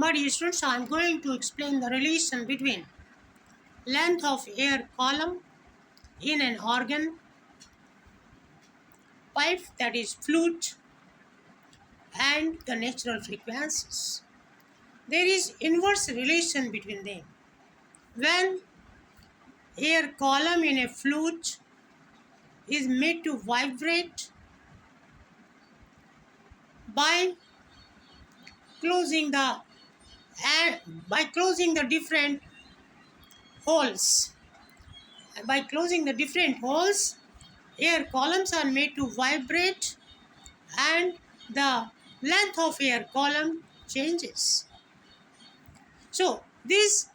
My dear students, I am going to explain the relation between length of air column in an organ pipe, that is flute, and the natural frequencies. There is inverse relation between them. When air column in a flute is made to vibrate by closing the by closing the different holes. By closing the different holes, air columns are made to vibrate and the length of air column changes. So these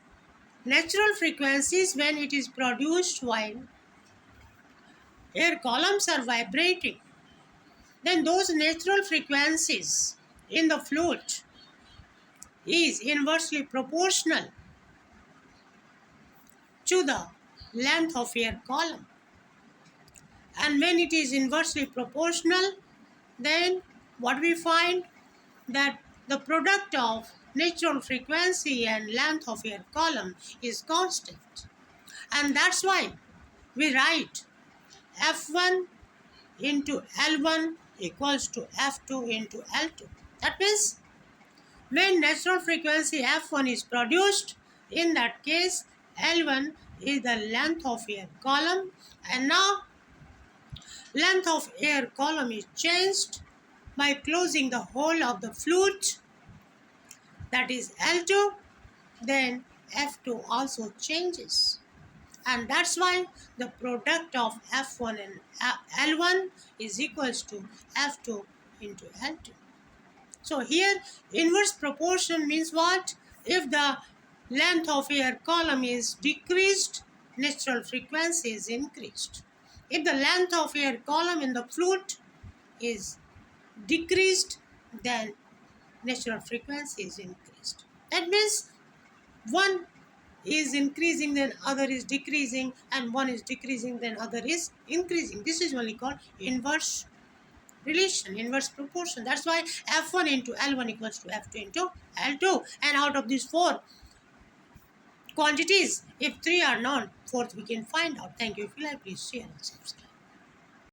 natural frequencies, when it is produced while air columns are vibrating, then those natural frequencies in the flute is inversely proportional to the length of air column. And when it is inversely proportional, then what we find, that the product of natural frequency and length of air column is constant. And that's why we write F1 into L1 equals to F2 into L2. That means when natural frequency F1 is produced, in that case L1 is the length of air column, and now length of air column is changed by closing the hole of the flute, that is L2, then F2 also changes. And that's why the product of F1 and L1 is equals to F2 into L2. So here inverse proportion means what? If the length of air column is decreased, natural frequency is increased. If the length of air column in the flute is decreased, then natural frequency is increased. That means one is increasing, then other is decreasing, and one is decreasing, then other is increasing. This is only called inverse relation, inverse proportion. That's why F1 into L1 equals to F2 into L2. And out of these four quantities, if three are known, fourth we can find out. Thank you. If you like, please share and subscribe.